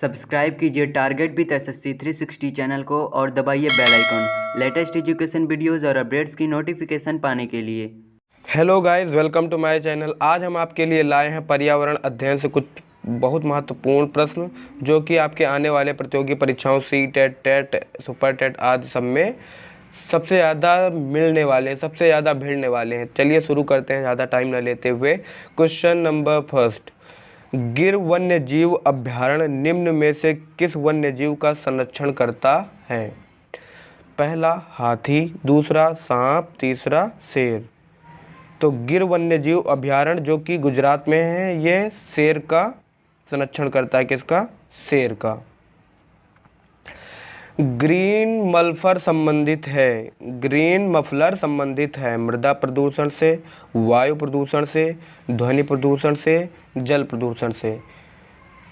Subscribe कीजिए target with SSC 360 channel को और दबाइए bell icon latest education videos और अपडेट्स की नोटिफिकेशन पाने के लिए। Hello guys, welcome to my channel. आज हम आपके लिए लाए हैं पर्यावरण अध्ययन से कुछ बहुत महत्वपूर्ण प्रश्न जो कि आपके आने वाले प्रतियोगी परीक्षाओं C TET, TET, super TET आदि सब में सबसे ज़्यादा मिलने वाले हैं, सबसे ज़्यादा भिड़ने वाले हैं। चलिए शुरू करते हैं ज़्यादा टाइम न लेते हुए। क्वेश्चन नंबर फर्स्ट, गिर वन्य जीव अभ्यारण्य निम्न में से किस वन्य जीव का संरक्षण करता है? पहला हाथी, दूसरा सांप, तीसरा शेर। तो गिर वन्य जीव अभ्यारण्य जो कि गुजरात में है, ये शेर का संरक्षण करता है। किसका? शेर का। ग्रीन मल्फर संबंधित है, ग्रीन मफलर संबंधित है मृदा प्रदूषण से, वायु प्रदूषण से, ध्वनि प्रदूषण से, जल प्रदूषण से।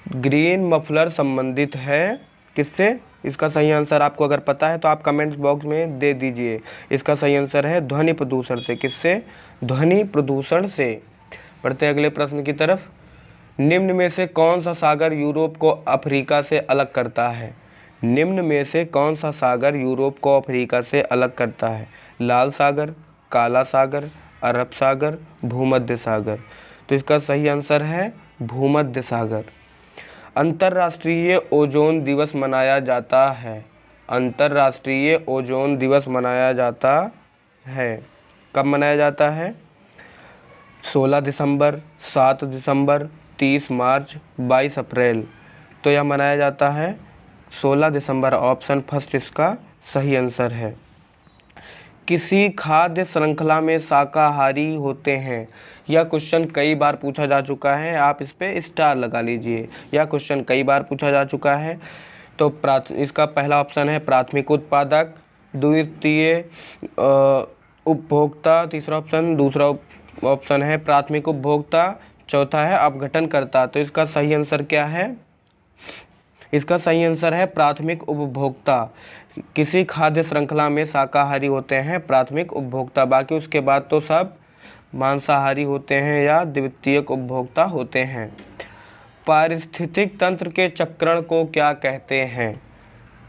ग्रीन मफलर संबंधित है किससे? इसका सही आंसर आपको अगर पता है तो आप कमेंट्स बॉक्स में दे दीजिए। इसका सही आंसर है ध्वनि प्रदूषण से। किससे? ध्वनि प्रदूषण से। बढ़ते हैं अगले प्रश्न की तरफ। निम्न में से कौन सा सागर यूरोप को अफ्रीका से अलग करता है? निम्न में से कौन सा सागर यूरोप को अफ्रीका से अलग करता है? लाल सागर, काला सागर, अरब सागर, भूमध्य सागर। तो इसका सही आंसर है भूमध्य सागर। अंतर्राष्ट्रीय ओजोन दिवस मनाया जाता है। अंतर्राष्ट्रीय ओजोन दिवस मनाया जाता है। कब मनाया जाता है? 16 दिसंबर, 7 दिसंबर, 30 मार्च, 22 अप्रैल। तो यह मनाया जाता है 16 दिसंबर। ऑप्शन फर्स्ट इसका सही आंसर है। किसी खाद्य श्रृंखला में शाकाहारी होते हैं। यह क्वेश्चन कई बार पूछा जा चुका है, आप इस पे स्टार लगा लीजिए। यह क्वेश्चन कई बार पूछा जा चुका है। तो इसका पहला ऑप्शन है प्राथमिक उत्पादक, द्वितीय उपभोक्ता, तीसरा ऑप्शन, दूसरा ऑप्शन है प्राथमिक उपभोक्ता, चौथा है अपघटनकर्ता। तो इसका सही आंसर क्या है? इसका सही आंसर है प्राथमिक उपभोक्ता। किसी खाद्य श्रृंखला में शाकाहारी होते हैं प्राथमिक उपभोक्ता, बाकी उसके बाद तो सब मांसाहारी होते हैं या द्वितीयक उपभोक्ता होते हैं। पारिस्थितिक तंत्र के चक्रण को क्या कहते हैं?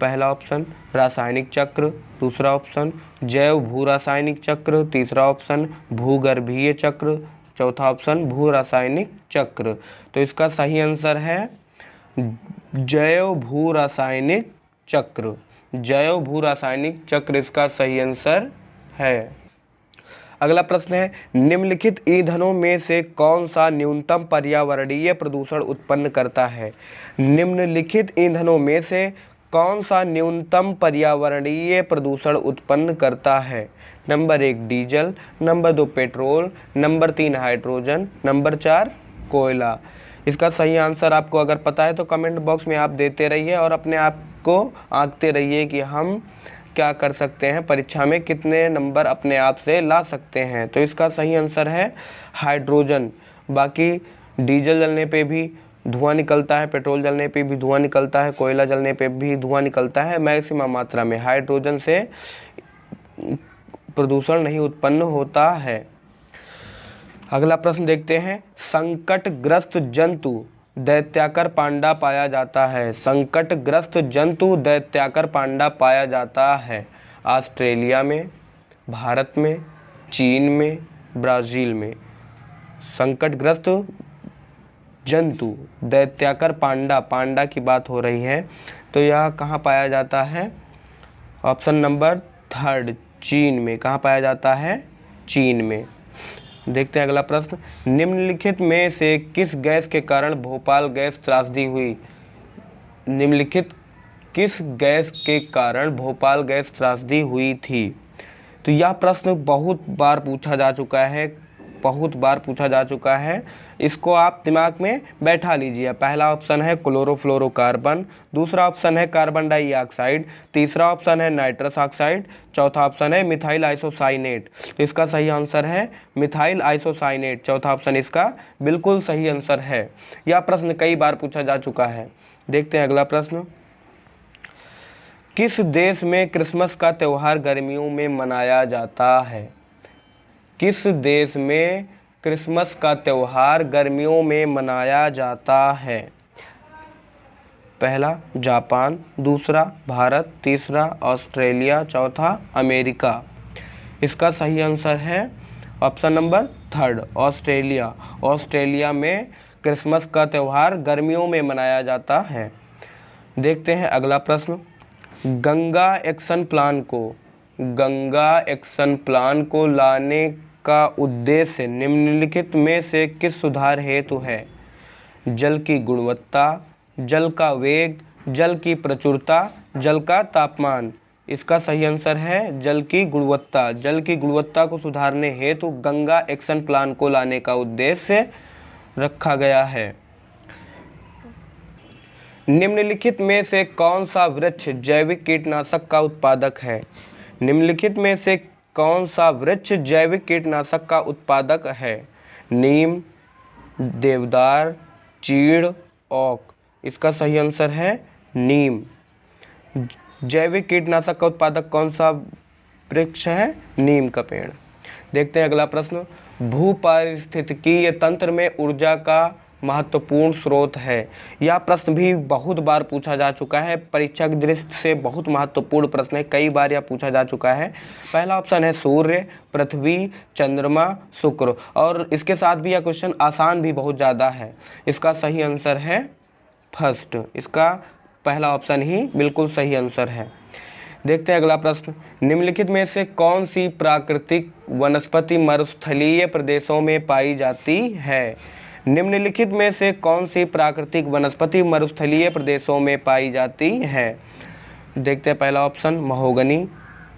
पहला ऑप्शन रासायनिक चक्र, दूसरा ऑप्शन जैव भू रासायनिक चक्र, तीसरा ऑप्शन भूगर्भीय चक्र, चौथा ऑप्शन भू रासायनिक चक्र। तो इसका सही आंसर है जैव भू रासायनिक चक्र। जैव भू रासायनिक चक्र इसका सही आंसर है। अगला प्रश्न है, निम्नलिखित ईंधनों में से कौन सा न्यूनतम पर्यावरणीय प्रदूषण उत्पन्न करता है? निम्नलिखित ईंधनों में से कौन सा न्यूनतम पर्यावरणीय प्रदूषण उत्पन्न करता है? Number 1 diesel, number 2 petrol, number 3 hydrogen, number 4 कोयला। इसका सही आंसर आपको अगर पता है तो कमेंट बॉक्स में आप देते रहिए और अपने आप को आंकते रहिए कि हम क्या कर सकते हैं, परीक्षा में कितने नंबर अपने आप से ला सकते हैं। तो इसका सही आंसर है हाइड्रोजन। बाकी डीजल जलने पे भी धुआं निकलता है, पेट्रोल जलने पे भी धुआं निकलता है, कोयला जलने पे भी धुआं निकलता है। मैक्सिमम मात्रा में हाइड्रोजन से प्रदूषण नहीं उत्पन्न होता है। अगला प्रश्न देखते हैं, संकटग्रस्त जंतु दैत्याकर पांडा पाया जाता है। संकटग्रस्त जंतु दैत्याकर पांडा पाया जाता है ऑस्ट्रेलिया में, भारत में, चीन में, ब्राज़ील में। संकटग्रस्त जंतु दैत्याकर पांडा, पांडा की बात हो रही है, तो यह कहाँ पाया जाता है? ऑप्शन नंबर 3 चीन में। कहाँ पाया जाता है? चीन में। देखते हैं अगला प्रश्न, निम्नलिखित में से किस गैस के कारण भोपाल गैस त्रासदी हुई? निम्नलिखित किस गैस के कारण भोपाल गैस त्रासदी हुई थी? तो यह प्रश्न बहुत बार पूछा जा चुका है, बहुत बार पूछा जा चुका है। इसको आप दिमाग में बैठा लीजिए। पहला ऑप्शन है क्लोरोफ्लोरोकार्बन, दूसरा ऑप्शन है कार्बन डाइऑक्साइड, तीसरा ऑप्शन है नाइट्रस ऑक्साइड, चौथा ऑप्शन है मिथाइल आइसोसाइनेट। तो इसका सही आंसर है मिथाइल आइसोसाइनेट। चौथा ऑप्शन इसका बिल्कुल सही आंसर है। यह प्रश्न कई बार पूछा जा चुका है। देखते हैं अगला प्रश्न, किस देश में क्रिसमस का त्यौहार गर्मियों में मनाया जाता है? किस देश में क्रिसमस का त्यौहार गर्मियों में मनाया जाता है? पहला जापान, दूसरा भारत, तीसरा ऑस्ट्रेलिया, चौथा अमेरिका। इसका सही आंसर है ऑप्शन नंबर 3 ऑस्ट्रेलिया। ऑस्ट्रेलिया में क्रिसमस का त्यौहार गर्मियों में मनाया जाता है। देखते हैं अगला प्रश्न। गंगा एक्शन प्लान को लाने का उद्देश्य निम्नलिखित में से किस सुधार हेतु है? जल की गुणवत्ता, जल का वेग, जल की प्रचुरता, जल का तापमान। इसका सही आंसर है जल की गुणवत्ता। जल की गुणवत्ता को सुधारने हेतु गंगा एक्शन प्लान को लाने का उद्देश्य रखा गया है। निम्नलिखित में से कौन सा वृक्ष जैविक कीटनाशक का उत्पादक है? निम्नलिखित में से कौन सा वृक्ष जैविक कीटनाशक का उत्पादक है? नीम, देवदार, चीड़, ओक। इसका सही आंसर है नीम। जैविक कीटनाशक का उत्पादक कौन सा वृक्ष है? नीम का पेड़। देखते हैं अगला प्रश्न। भूपारिस्थितिकीय तंत्र में ऊर्जा का महत्वपूर्ण स्रोत है। यह प्रश्न भी बहुत बार पूछा जा चुका है। परीक्षा की दृष्टि से बहुत महत्वपूर्ण प्रश्न है, कई बार यह पूछा जा चुका है। पहला ऑप्शन है सूर्य, पृथ्वी, चंद्रमा, शुक्र। और इसके साथ भी यह क्वेश्चन आसान भी बहुत ज़्यादा है। इसका सही आंसर है फर्स्ट। इसका पहला ऑप्शन ही बिल्कुल सही आंसर है। देखते हैं अगला प्रश्न। निम्नलिखित में से कौन सी प्राकृतिक वनस्पति मरुस्थलीय प्रदेशों में पाई जाती है? निम्नलिखित में से कौन सी प्राकृतिक वनस्पति मरुस्थलीय प्रदेशों में पाई जाती है? देखते हैं पहला ऑप्शन महोगनी,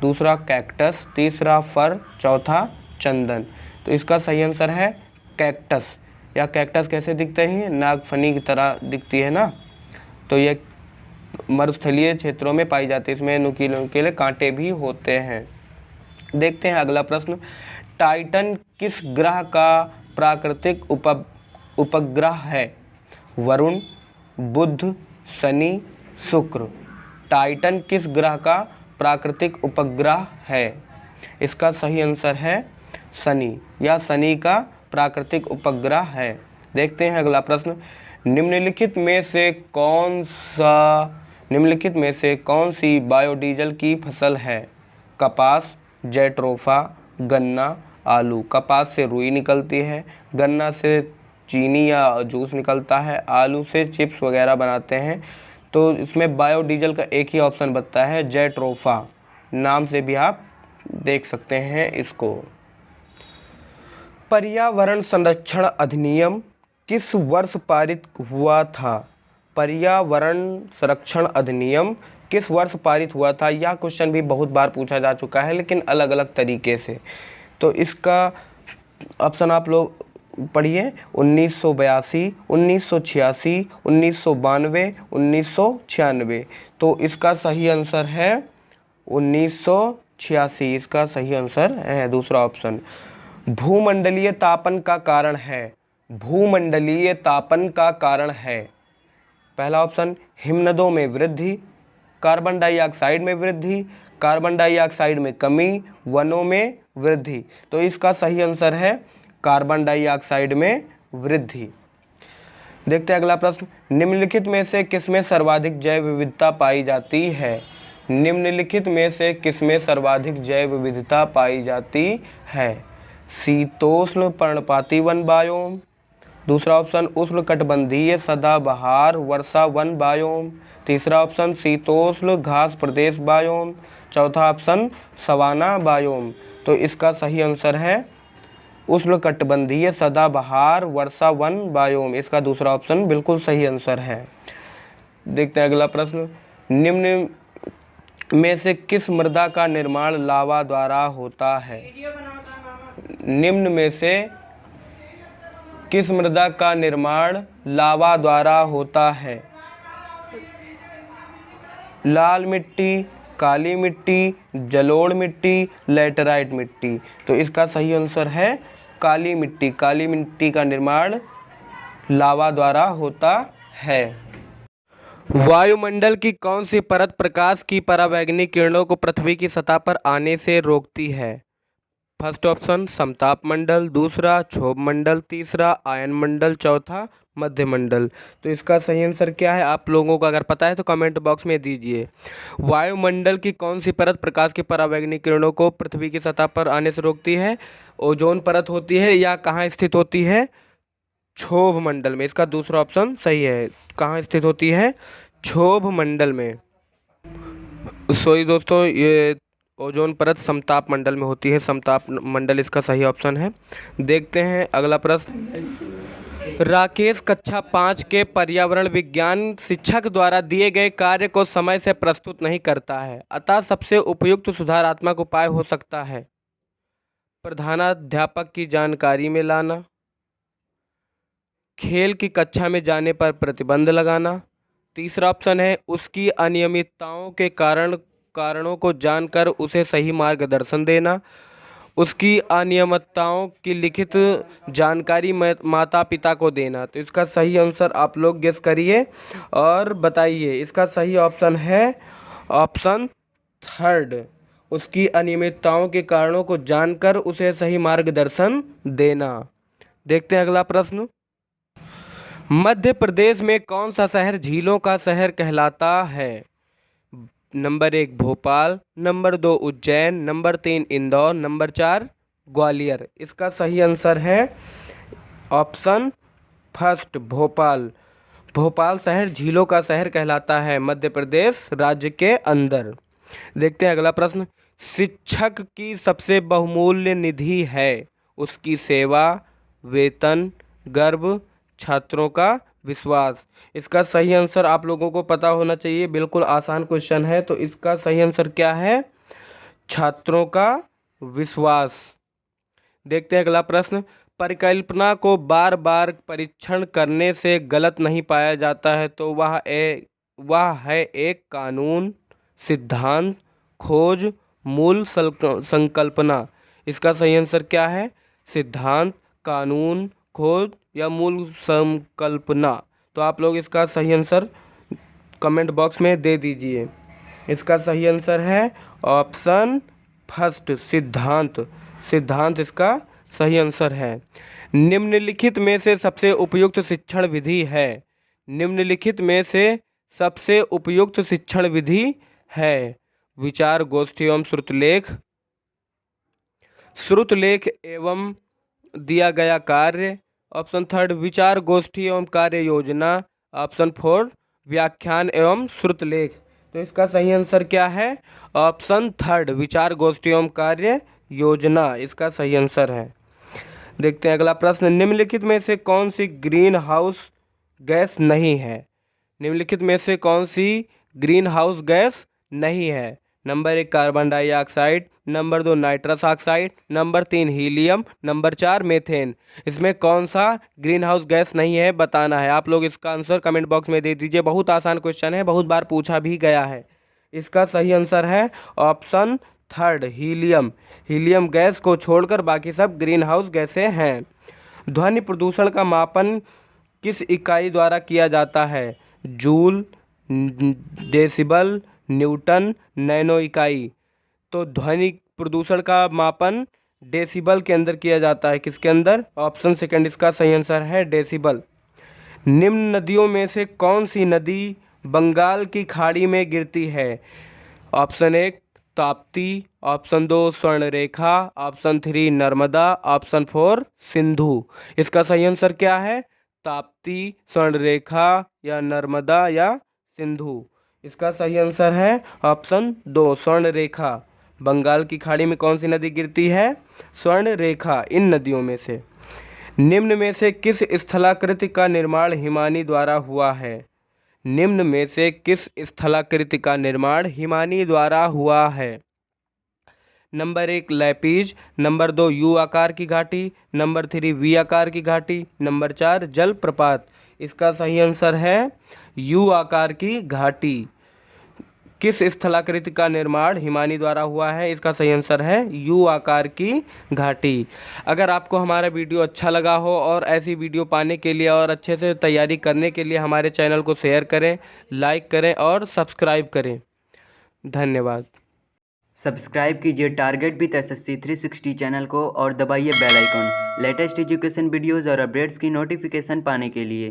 दूसरा कैक्टस, तीसरा फर, चौथा चंदन। तो इसका सही आंसर है कैक्टस। या कैक्टस कैसे दिखते हैं? नागफनी की तरह दिखती है ना। तो ये मरुस्थलीय क्षेत्रों में पाई जाती है। इसमें नुकीले नुकीले कांटे भी होते हैं। देखते हैं अगला प्रश्न। टाइटन किस ग्रह का प्राकृतिक उपग्रह है? वरुण, बुध, शनि, शुक्र। टाइटन किस ग्रह का प्राकृतिक उपग्रह है? इसका सही आंसर है शनि। या शनि का प्राकृतिक उपग्रह है। देखते हैं अगला प्रश्न। निम्नलिखित में से कौन सी बायोडीजल की फसल है? कपास, जैट्रोफा, गन्ना, आलू। कपास से रुई निकलती है, गन्ना से चीनी या जूस निकलता है, आलू से चिप्स वगैरह बनाते हैं। तो इसमें बायोडीजल का एक ही ऑप्शन बचता है जैट्रोफा। नाम से भी आप देख सकते हैं इसको। पर्यावरण संरक्षण अधिनियम किस वर्ष पारित हुआ था? पर्यावरण संरक्षण अधिनियम किस वर्ष पारित हुआ था? यह क्वेश्चन भी बहुत बार पूछा जा चुका है, लेकिन अलग अलग तरीके से। तो इसका ऑप्शन आप लोग पढ़िए। 1982, 1986, 1992, 1996। तो इसका सही आंसर है 1986। इसका सही आंसर है दूसरा ऑप्शन। भूमंडलीय तापन का कारण है। भूमंडलीय तापन का कारण है। पहला ऑप्शन हिमनदों में वृद्धि, कार्बन डाइऑक्साइड में वृद्धि, कार्बन डाइऑक्साइड में कमी, वनों में वृद्धि। तो इसका सही आंसर है कार्बन डाइऑक्साइड में वृद्धि। देखते हैं अगला प्रश्न। निम्नलिखित में से किसमें सर्वाधिक जैव विविधता पाई जाती है? निम्नलिखित में से किसमें सर्वाधिक जैव विविधता पाई जाती है? शीतोष्ण पर्णपाती वन बायोम, दूसरा ऑप्शन उष्णकटिबंधीय सदाबहार वर्षा वन बायोम, तीसरा ऑप्शन शीतोष्ण घास प्रदेश बायोम, चौथा ऑप्शन सवाना बायोम। तो इसका सही आंसर है उष्णकटिबंधीय सदाबहार वर्षा वन बायोम। इसका दूसरा ऑप्शन बिल्कुल सही आंसर है। देखते हैं अगला प्रश्न। निम्न में से किस मृदा का निर्माण लावा द्वारा होता है? निम्न में से किस मृदा का निर्माण लावा द्वारा होता है? लाल मिट्टी, काली मिट्टी, जलोढ़ मिट्टी, लैटेराइट मिट्टी। तो इसका सही आंसर है काली मिट्टी। काली मिट्टी का निर्माण लावा द्वारा होता है। वायुमंडल की कौन सी परत प्रकाश की परावैंगनिक किरणों को पृथ्वी की सतह पर आने से रोकती है? फर्स्ट ऑप्शन समताप मंडल, दूसरा क्षोभ मंडल, तीसरा आयन मंडल, चौथा मध्य मंडल। तो इसका सही आंसर क्या है आप लोगों को अगर पता है तो कमेंट बॉक्स में दीजिए। वायुमंडल की कौन सी परत प्रकाश की परावैंगनिक किरणों को पृथ्वी की सतह पर आने से रोकती है? ओजोन परत होती है या कहाँ स्थित होती है? क्षोभ मंडल में। इसका दूसरा ऑप्शन सही है। कहाँ स्थित होती है? क्षोभ मंडल में। सॉरी दोस्तों, ये ओजोन परत समताप मंडल में होती है। समताप मंडल इसका सही ऑप्शन है। देखते हैं अगला प्रश्न। राकेश कक्षा 5 के पर्यावरण विज्ञान शिक्षक द्वारा दिए गए कार्य को समय से प्रस्तुत नहीं करता है, अतः सबसे उपयुक्त सुधारात्मक उपाय हो सकता है प्रधानाध्यापक की जानकारी में लाना, खेल की कक्षा में जाने पर प्रतिबंध लगाना, तीसरा ऑप्शन है उसकी अनियमितताओं के कारणों को जानकर उसे सही मार्गदर्शन देना, उसकी अनियमितताओं की लिखित जानकारी माता पिता को देना। तो इसका सही आंसर आप लोग गेस करिए और बताइए। इसका सही ऑप्शन है ऑप्शन थर्ड, उसकी अनियमितताओं के कारणों को जानकर उसे सही मार्गदर्शन देना। देखते हैं अगला प्रश्न। मध्य प्रदेश में कौन सा शहर झीलों का शहर कहलाता है? Number 1 Bhopal, number 2 Ujjain, number 3 Indore, number 4 Gwalior. इसका सही आंसर है ऑप्शन फर्स्ट भोपाल। भोपाल शहर झीलों का शहर कहलाता है मध्य प्रदेश राज्य के अंदर। देखते हैं अगला प्रश्न। शिक्षक की सबसे बहुमूल्य निधि है उसकी सेवा, वेतन, गर्व, छात्रों का विश्वास। इसका सही आंसर आप लोगों को पता होना चाहिए, बिल्कुल आसान क्वेश्चन है। तो इसका सही आंसर क्या है? छात्रों का विश्वास। देखते हैं अगला प्रश्न। परिकल्पना को बार बार परीक्षण करने से गलत नहीं पाया जाता है तो वह है एक कानून, सिद्धांत, खोज, मूल संकल्पना। इसका सही आंसर क्या है? सिद्धांत, कानून, खोज या मूल संकल्पना। तो आप लोग इसका सही आंसर कमेंट बॉक्स में दे दीजिए। इसका सही आंसर है ऑप्शन फर्स्ट सिद्धांत। सिद्धांत इसका सही आंसर है। निम्नलिखित में से सबसे उपयुक्त शिक्षण विधि है। निम्नलिखित में से सबसे उपयुक्त शिक्षण विधि है विचार गोष्ठी एवं श्रुतलेख, श्रुतलेख एवं दिया गया कार्य, ऑप्शन थर्ड विचार गोष्ठी एवं कार्य योजना, ऑप्शन 4 व्याख्यान एवं श्रुतलेख। तो इसका सही आंसर क्या है? ऑप्शन थर्ड विचार गोष्ठी एवं कार्य योजना इसका सही आंसर है। देखते हैं अगला प्रश्न। निम्नलिखित में से कौन सी ग्रीन हाउस गैस नहीं है? निम्नलिखित में से कौन सी ग्रीन हाउस गैस नहीं है? Number 1 carbon dioxide, number 2 nitrous oxide, number 3 helium, number 4 methane. इसमें कौन सा ग्रीन हाउस गैस नहीं है बताना है। आप लोग इसका आंसर कमेंट बॉक्स में दे दीजिए। बहुत आसान क्वेश्चन है, बहुत बार पूछा भी गया है। इसका सही आंसर है option third helium. Helium gas को छोड़कर बाकी सब ग्रीन हाउस गैसें हैं। ध्वनि प्रदूषण का मापन किस इकाई द्वारा किया जाता है? जूल, डेसिबल, न्यूटन, नैनो इकाई। तो ध्वनि प्रदूषण का मापन डेसिबल के अंदर किया जाता है। किसके अंदर? ऑप्शन सेकंड इसका सही आंसर है डेसिबल। निम्न नदियों में से कौन सी नदी बंगाल की खाड़ी में गिरती है? Option 1 Tapti, option 2 Subarnarekha, option 3 Narmada, option 4 Sindhu. इसका सही आंसर क्या है? ताप्ती, स्वर्णरेखा या नर्मदा या सिंधु। इसका सही आंसर है ऑप्शन 2 स्वर्णरेखा। बंगाल की खाड़ी में कौन सी नदी गिरती है? स्वर्णरेखा। इन नदियों में से निम्न में से किस स्थलाकृति का निर्माण हिमानी द्वारा हुआ है? निम्न में से किस स्थलाकृति का निर्माण हिमानी द्वारा हुआ है? नंबर 1 लैपीज, नंबर 2 यू आकार की घाटी, नंबर 3 वी आकार की घाटी, नंबर 4 जलप्रपात। इसका सही आंसर है यू आकार की घाटी। किस स्थलाकृति का निर्माण हिमानी द्वारा हुआ है? इसका सही आंसर है यू आकार की घाटी। अगर आपको हमारा वीडियो अच्छा लगा हो और ऐसी वीडियो पाने के लिए और अच्छे से तैयारी करने के लिए हमारे चैनल को शेयर करें, लाइक करें और सब्सक्राइब करें। धन्यवाद। सब्सक्राइब कीजिए टारगेट विद एसएससी 360 चैनल को और दबाइए bell icon latest education videos और अपडेट्स की नोटिफिकेशन पाने के लिए।